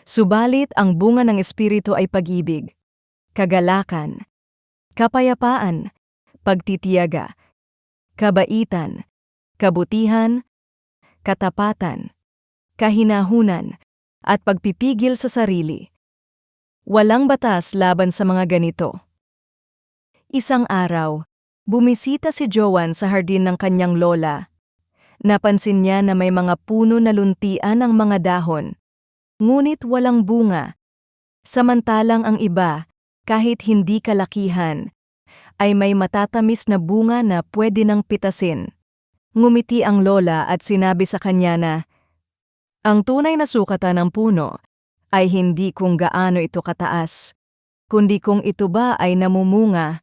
Subalit ang bunga ng Espiritu ay pag-ibig, kagalakan, kapayapaan, pagtitiyaga, kabaitan, kabutihan, katapatan, kahinahunan, at pagpipigil sa sarili. Walang batas laban sa mga ganito. Isang araw, bumisita si Joan sa hardin ng kanyang lola. Napansin niya na may mga puno na luntian ang mga dahon, ngunit walang bunga. Samantalang ang iba, kahit hindi kalakihan, ay may matatamis na bunga na pwede nang pitasin. Ngumiti ang lola at sinabi sa kanya na, ang tunay na sukatan ng puno ay hindi kung gaano ito kataas, kundi kung ito ba ay namumunga.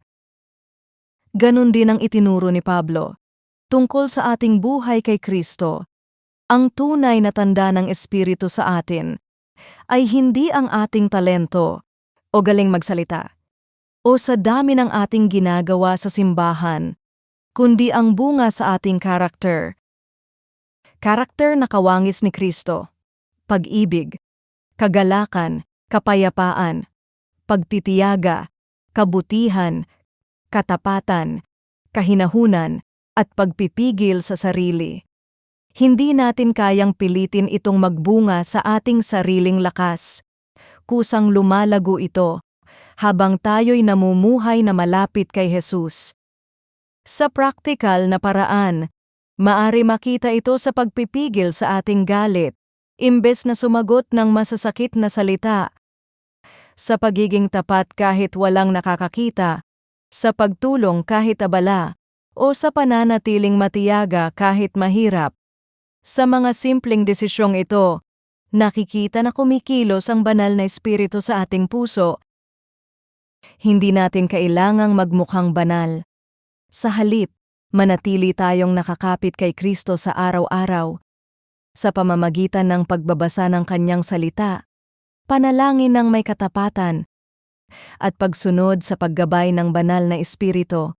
Ganon din ang itinuro ni Pablo tungkol sa ating buhay kay Kristo. Ang tunay na tanda ng Espiritu sa atin ay hindi ang ating talento o galing magsalita o sa dami ng ating ginagawa sa simbahan, kundi ang bunga sa ating karakter. Karakter na kawangis ni Kristo, pag-ibig, kagalakan, kapayapaan, pagtitiyaga, kabutihan, katapatan, kahinahunan, at pagpipigil sa sarili. Hindi natin kayang pilitin itong magbunga sa ating sariling lakas. Kusang lumalago ito habang tayo'y namumuhay na malapit kay Jesus. Sa praktikal na paraan, maari makita ito sa pagpipigil sa ating galit, imbes na sumagot ng masasakit na salita. Sa pagiging tapat kahit walang nakakakita, sa pagtulong kahit abala, o sa pananatiling matiyaga kahit mahirap. Sa mga simpleng desisyong ito, nakikita na kumikilos ang banal na espiritu sa ating puso. Hindi natin kailangang magmukhang banal. Sa halip, manatili tayong nakakapit kay Kristo sa araw-araw, sa pamamagitan ng pagbabasa ng kanyang salita, panalangin ng may katapatan, at pagsunod sa paggabay ng banal na espiritu.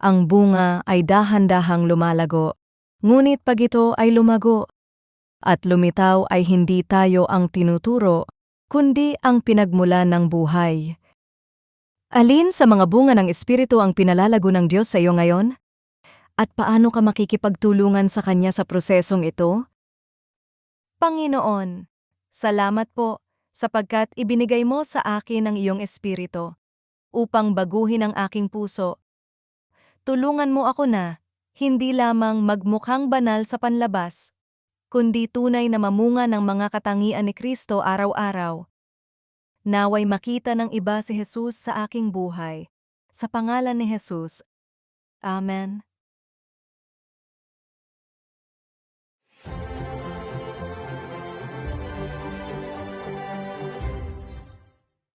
Ang bunga ay dahan-dahang lumalago, ngunit pag ito ay lumago at lumitaw ay hindi tayo ang tinuturo, kundi ang pinagmulan ng buhay. Alin sa mga bunga ng Espiritu ang pinalalago ng Diyos sa iyo ngayon? At paano ka makikipagtulungan sa Kanya sa prosesong ito? Panginoon, salamat po sapagkat ibinigay mo sa akin ang iyong Espiritu upang baguhin ang aking puso. Tulungan mo ako na hindi lamang magmukhang banal sa panlabas, kundi tunay na mamunga ng mga katangian ni Kristo araw-araw. Naway makita ng iba si Jesus sa aking buhay. Sa pangalan ni Jesus. Amen.